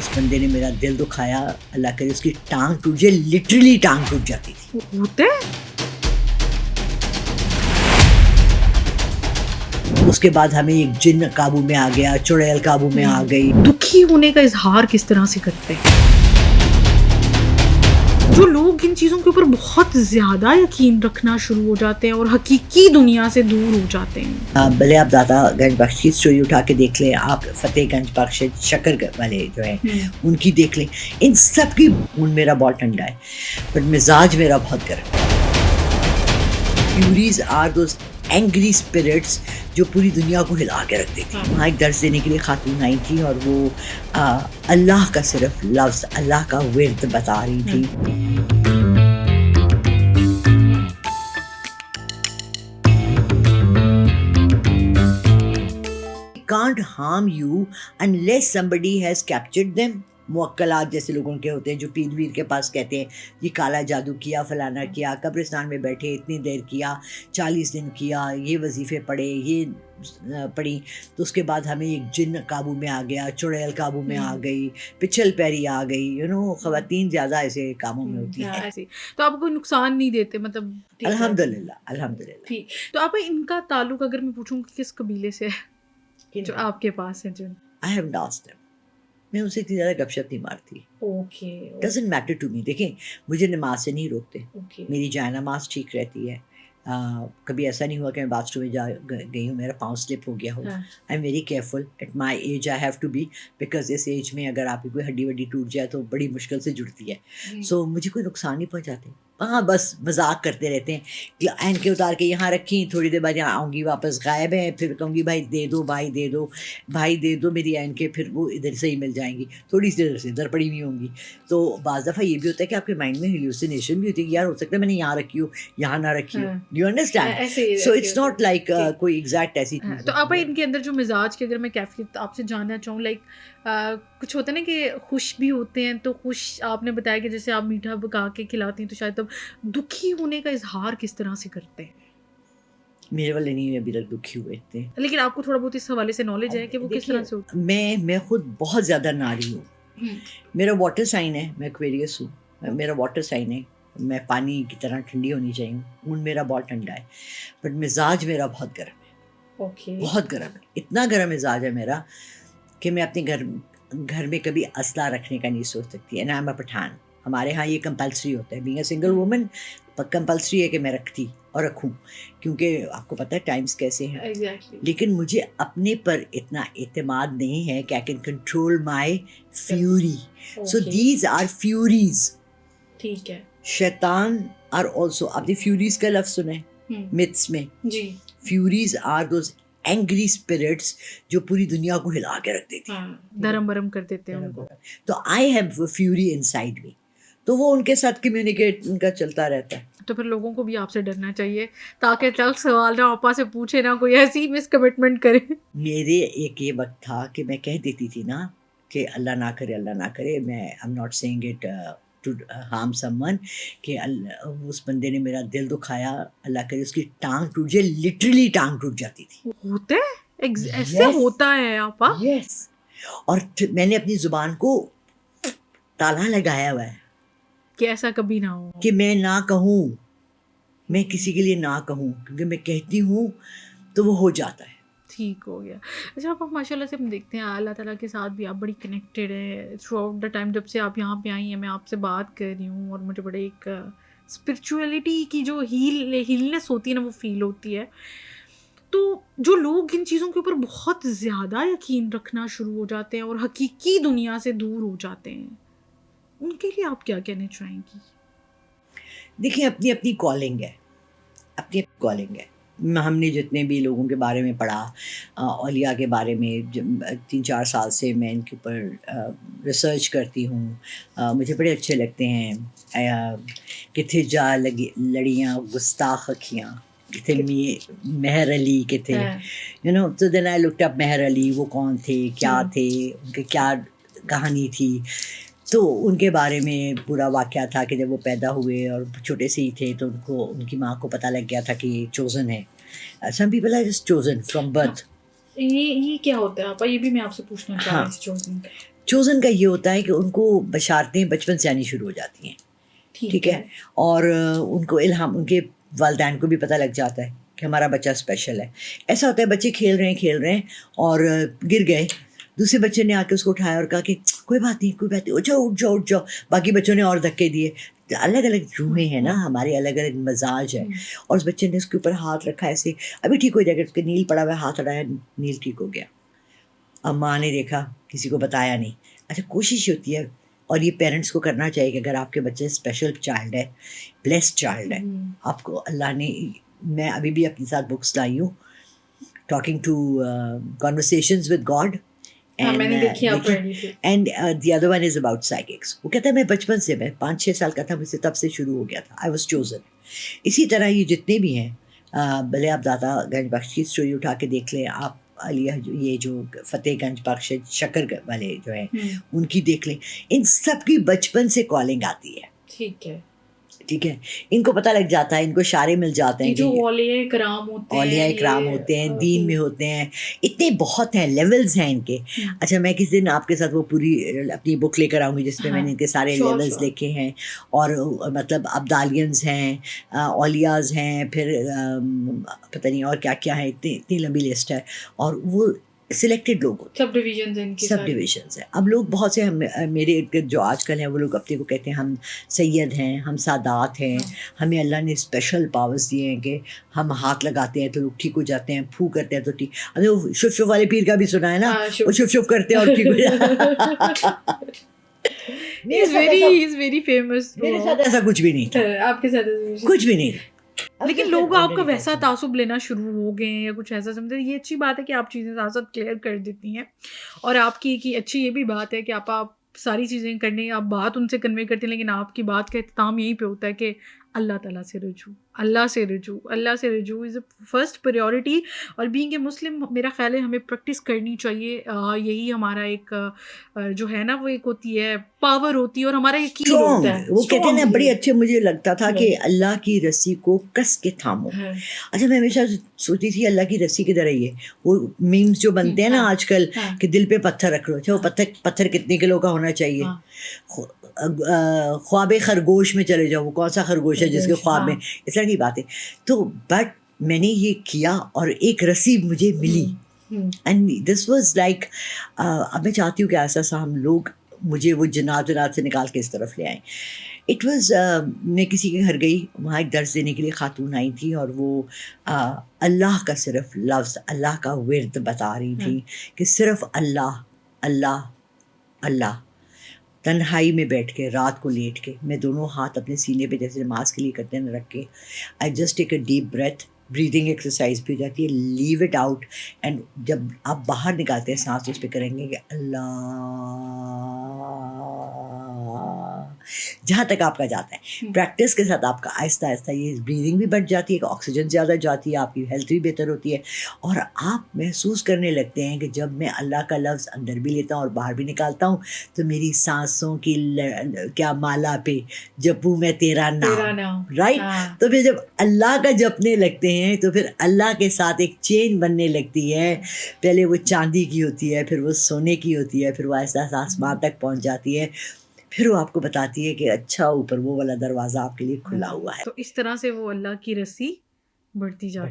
اس بندے نے میرا دل دکھایا, اللہ کرے اس کی ٹانگ ٹوٹ جائے, لٹرلی ٹانگ ٹوٹ جاتی تھی. ہوتے اس کے بعد ہمیں ایک جن قابو میں آ گیا, چڑیل قابو میں آ گئی. دکھی ہونے کا اظہار کس طرح سے کرتے ہیں جو لوگ ان چیزوں کے اوپر بہت زیادہ یقین رکھنا شروع ہو جاتے ہیں اور حقیقی دنیا سے دور ہو جاتے ہیں؟ بھلے آپ دادا گنج بخش کی اسٹوری اٹھا کے دیکھ لیں, آپ فتح گنج بخش شکر والے جو ہیں ان کی دیکھ لیں, ان سب کی خون میرا بہت ٹھنڈا ہے, بٹ مزاج میرا بہت گرم ہے. فیوریز آر دوز اینگری اسپرٹس جو پوری دنیا کو ہلا کے رکھ دیتی. وہاں ایک درس دینے کے لیے خاتون آئی تھی اور وہ اللہ کا صرف لفظ, اللہ کا ورد بتا رہی تھی. Can't harm you unless somebody has captured them. موکلات جیسے لوگوں کے ہوتے ہیں جو پیر ویر کے پاس کہتے ہیں یہ کالا جادو کیا, فلانا کیا, قبرستان میں بیٹھے اتنی دیر کیا, 40 دن کیا, یہ وظیفے پڑھے, یہ پڑھی, تو اس کے بعد ہمیں ایک جن قابو میں آ گیا, چڑیل قابو میں آ گئی, پچھل پیری آ گئی. خواتین زیادہ ایسے کاموں میں ہوتی ہیں. تو آپ کو کوئی نقصان نہیں دیتے مطلب؟ الحمدللہ الحمدللہ. ٹھیک. تو آپ ان کا تعلق اگر میں پوچھوں کہ کس قبیلے سے ہے جو آپ کے پاس ہیں؟ I have asked them. میں ان سے اتنی زیادہ گپ شپ نہیں مارتی. Doesn't matter to me. دیکھیں مجھے نماز سے نہیں روکتے, میری جائے نماز ٹھیک رہتی ہے. کبھی ایسا نہیں ہوا کہ میں باتھ روم میں جا گئی ہوں میرا پاؤں سلپ ہو گیا ہو. I am very careful at my age, I have to be, because اس ایج میں اگر آپ کی کوئی ہڈی وڈی ٹوٹ جائے تو بڑی مشکل سے جڑتی ہے. سو مجھے کوئی نقصان نہیں پہنچاتے. ہاں بس مذاق کرتے رہتے ہیں, عین کے اتار کے یہاں رکھی, تھوڑی دیر بعد یہاں آؤں گی واپس غائب ہے, پھر کہوں گی بھائی دے دو, بھائی دے دو, بھائی دے دو میری عین کے, پھر وہ ادھر سے ہی مل جائیں گی, تھوڑی سی ادھر سے ادھر پڑی ہوئی ہوں گی. تو بعض دفعہ یہ بھی ہوتا ہے کہ آپ کے مائنڈ میں ہیلوسینیشن بھی ہوتی ہے کہ یار ہو سکتا ہے میں نے یہاں رکھی ہو, یہاں نہ رکھی ہو. You understand? So it's not like کوئی ایگزیکٹ ایسی چیز. تو آپ ان کے اندر جو مزاج کی اگر میں کیفیت آپ سے جاننا چاہوں, لائک کچھ ہوتا ہے نا کہ خوش بھی ہوتے ہیں, تو خوش آپ نے بتایا کہ جیسے آپ میٹھا پکا کے کھلاتی ہیں, تو شاید تب دکھی ہونے کا اظہار کس طرح سے کرتے ہیں؟ میرے والے نہیں ابھی تک دکھی ہوئے تھے, لیکن آپ کو تھوڑا بہت اس حوالے سے نالج ہے کہ وہ کس طرح سے ہوتا ہے. میں خود بہت زیادہ ناری ہوں. میرا واٹر سائن ہے, میں ایکویریس ہوں, میرا واٹر سائن ہے, میں پانی کی طرح ٹھنڈی ہونی چاہیے. خون میرا بہت ٹھنڈا ہے, بٹ مزاج میرا بہت گرم ہے. بہت گرم ہے, اتنا گرم مزاج ہے میرا کہ میں اپنے گھر میں کبھی اسلحہ رکھنے کا نہیں سوچ سکتی. And I am a Pathan. ہمارے ہاں یہ کمپلسری ہوتا ہے, being a single woman compulsory ہے کہ میں رکھتی اور رکھوں, کیونکہ آپ کو پتہ ہے ٹائمز کیسے ہیں. لیکن مجھے اپنے پر اتنا اعتماد نہیں ہے کہ I can control my fury. So these are furies. ٹھیک ہے. شیطان آر آلسو, آپ نے فیوریز کا لفظ سنا ہے متس میں؟ جی. فیوریز آر دوز اینگری اسپرٹس جو پوری دنیا کو ہلا کے رکھ دیتی ہیں, دھرم برم کر دیتے ہیں ان کو. تو I have fury inside me, تو وہ ان کے ساتھ کمیونیکیٹ ان کا چلتا رہتا ہے. تو پھر لوگوں کو بھی آپ سے ڈرنا چاہیے تاکہ تلخ سوال نہ آپا سے پوچھے, نہ کوئی ایسی مس کمٹمنٹ کرے. میرے ایک یہ وقت تھا کہ میں کہہ دیتی تھی نا کہ اللہ نہ کرے, اللہ نہ کرے, میں I am not seeing it to harm someone, کہ اس بندے نے میرا دل دکھایا, اللہ کرے اس کی ٹانگ ٹوٹ جائے, لٹرلی ٹانگ ٹوٹ جاتی تھی. ہوتے ایسے ہوتا ہے آپا؟ یس. اور میں نے اپنی زبان کو تالا لگایا ہوا ہے کہ ایسا کبھی نہ ہو, کہ میں نہ کہوں, میں کسی کے لیے نہ کہوں, کیونکہ میں کہتی ہوں تو وہ ہو جاتا ہے. ٹھیک ہو گیا. اچھا آپ ماشاء اللہ سے ہم دیکھتے ہیں اللہ تعالیٰ کے ساتھ بھی آپ بڑی کنیکٹیڈ ہیں تھرو آؤٹ دا ٹائم. جب سے آپ یہاں پہ آئی ہیں میں آپ سے بات کر رہی ہوں, اور مجھے بڑے ایک اسپرچولیٹی کی جو ہیلنس ہوتی ہے نا وہ فیل ہوتی ہے. تو جو لوگ ان چیزوں کے اوپر بہت زیادہ یقین رکھنا شروع ہو جاتے ہیں اور حقیقی دنیا سے دور ہو جاتے ہیں, ان کے لیے آپ کیا کہنا چاہیں گی؟ دیکھیں اپنی اپنی کالنگ ہے, اپنی اپنی کالنگ ہے. ہم نے جتنے بھی لوگوں کے بارے میں پڑھا, اولیاء کے بارے میں 3-4 سال سے میں ان کے اوپر ریسرچ کرتی ہوں, مجھے بڑے اچھے لگتے ہیں. کتھے جا لگی لڑیاں گستاخ اکھیاں, کتھے مہر علی کے تھے, یو نو. تو دین آئی لکڈ اپ مہر علی, وہ کون تھے, کیا تھے, ان کی کیا کہانی تھی. تو ان کے بارے میں پورا واقعہ تھا کہ جب وہ پیدا ہوئے اور چھوٹے سے ہی تھے تو ان کی ماں کو پتہ لگ گیا تھا کہ یہ چوزن ہے. Some people are just chosen from birth. یہ کیا ہوتا ہے آپا؟ یہ بھی میں آپ سے پوچھنا چاہ رہی ہوں. چوزن کا یہ ہوتا ہے کہ ان کو بشارتیں بچپن سے آنی شروع ہو جاتی ہیں, ٹھیک ہے, اور ان کو الہام, ان کے والدین کو بھی پتہ لگ جاتا ہے کہ ہمارا بچہ اسپیشل ہے. ایسا ہوتا ہے بچے کھیل رہے ہیں اور گر گئے, دوسرے بچے نے آ کے اس کو اٹھایا اور کہا کہ کوئی بات نہیں, اٹھ جاؤ. باقی بچوں نے اور دھکے دیے. الگ الگ روحیں ہیں نا ہمارے, الگ الگ مزاج ہے, اور اس بچے نے اس کے اوپر ہاتھ رکھا ایسے, ابھی ٹھیک ہو جائے گا, اس کے نیل پڑا ہوا, ہاتھ اڑایا, نیل ٹھیک ہو گیا. اب ماں نے دیکھا, کسی کو بتایا نہیں. اچھا, کوشش ہوتی ہے, اور یہ پیرنٹس کو کرنا چاہیے کہ اگر آپ کے بچے اسپیشل چائلڈ ہے, بلیسڈ چائلڈ ہے, آپ کو اللہ نے, میں ابھی بھی اپنے ساتھ بکس لائی ہوں, talking to conversations with God, and the other one is about psychics. وہ کہتا ہے میں بچپن سے, میں 5-6 سال کا تھا, مجھ سے تب سے شروع ہو گیا تھا, آئی واز چوزن. اسی طرح یہ جتنے بھی ہیں, بھلے آپ دادا گنج بخش کی اسٹوری اٹھا کے دیکھ لیں, آپ یہ جو فتح گنج بخش شکر والے جو ہیں ان کی دیکھ لیں, ان سب کی بچپن سے کالنگ آتی ہے. ٹھیک ہے, ان کو پتہ لگ جاتا ہے, ان کو اشارے مل جاتے ہیں, جو اولیاء کرام ہوتے ہیں, دین میں ہوتے ہیں, اتنے بہت ہیں, لیولز ہیں ان کے. اچھا, میں کسی دن آپ کے ساتھ وہ پوری اپنی بک لے کر آؤں گی جس میں میں نے ان کے سارے لیولز لکھے ہیں, اور مطلب ابدالینز ہیں, اولیاز ہیں, پھر پتہ نہیں اور کیا کیا ہے, اتنی لمبی لسٹ ہے, اور وہ سلیکٹڈ لوگ ہوتے ہیں, سب ڈویژنز ہیں. اب لوگ بہت سے میرے جو آج کل ہیں وہ لوگ اپنے کو کہتے ہیں ہم سید ہیں, ہم سادات ہیں, ہمیں اللہ نے اسپیشل پاورز دیے ہیں کہ ہم ہاتھ لگاتے ہیں تو لوگ ٹھیک ہو جاتے ہیں, پھو کرتے ہیں تو ٹھیک. ابھی وہ شف والے پیر کا بھی سنا ہے نا, وہ شف کرتے ہیں اور ٹھیک ہو جاتے ہیں. میرے ساتھ ایسا کچھ بھی نہیں تھا, آپ کے ساتھ کچھ بھی نہیں. لیکن لوگ آپ کا ویسا تعصب لینا شروع ہو گئے ہیں یا کچھ ایسا سمجھتے ہیں. یہ اچھی بات ہے کہ آپ چیزیں ساتھ ساتھ کلیئر کر دیتی ہیں, اور آپ کی اچھی یہ بھی بات ہے کہ آپ ساری چیزیں کرنے, آپ بات ان سے کنوے کرتے ہیں, لیکن آپ کی بات کا اختتام یہیں پہ ہوتا ہے کہ اللہ تعالیٰ سے رجوع, اللہ سے رجوع از اے فرسٹ پریورٹی. اور بینگ اے مسلم میرا خیال ہے ہمیں پریکٹس کرنی چاہیے. یہی ہمارا ایک جو ہے نا وہ ایک ہوتی ہے پاور ہوتی ہے, اور ہمارا یقین ہوتا ہے. وہ کہتے ہیں نا, بڑی اچھے مجھے لگتا تھا کہ اللہ کی رسی کو کس کے تھامو. اچھا, میں ہمیشہ سوچتی تھی اللہ کی رسی کی طرح, یہ وہ میمز جو بنتے ہیں نا آج کل کہ دل پہ پتھر رکھ لو. اچھا, وہ پتھر کتنے کلو کا ہونا چاہیے؟ خواب خرگوش میں چلے جاؤ, وہ کون سا خرگوش ہے جس کے خواب میں, اس طرح کی بات ہے. تو بٹ میں نے یہ کیا اور ایک رسی مجھے ملی, اینڈ دس واز لائک, اب میں چاہتی ہوں کہ ایسا سا ہم لوگ مجھے وہ جنات سے نکال کے اس طرف لے آئیں. اٹ واز, میں کسی کے گھر گئی, وہاں ایک درس دینے کے لیے خاتون آئی تھی, اور وہ اللہ کا صرف لفظ, اللہ کا ورد بتا رہی تھی کہ صرف اللہ اللہ اللہ. تنہائی میں بیٹھ کے, رات کو لیٹ کے, میں دونوں ہاتھ اپنے سینے پہ جیسے نماز کے لیے کرتے ہیں رکھ کے, I just take a deep breath, breathing exercise بھی ہو جاتی ہے, لیو اٹ آؤٹ, اینڈ جب آپ باہر نکالتے ہیں سانس اس پہ کریں گے کہ اللہ, جہاں تک آپ کا جاتا ہے. پریکٹس کے ساتھ آپ کا آہستہ آہستہ یہ بریدنگ بھی بڑھ جاتی ہے, کہ آکسیجن زیادہ جاتی ہے, آپ کی ہیلتھ بھی بہتر ہوتی ہے, اور آپ محسوس کرنے لگتے ہیں کہ جب میں اللہ کا لفظ اندر بھی لیتا ہوں اور باہر بھی نکالتا ہوں تو میری سانسوں کی کیا مالا پہ جپوں میں تیرا نام, رائٹ. تو پھر جب اللہ کا جپنے لگتے ہیں تو پھر اللہ کے ساتھ ایک چین بننے لگتی ہے. پہلے وہ چاندی کی ہوتی ہے, پھر وہ سونے کی ہوتی ہے, پھر وہ ایسا آسمان تک پہنچ جاتی ہے, پھر وہ آپ کو بتاتی ہے کہ اچھا اوپر وہ والا دروازہ آپ کے لیے کھلا ہوا ہے. تو اس طرح سے وہ اللہ کی رسی بڑھتی جاتی ہے.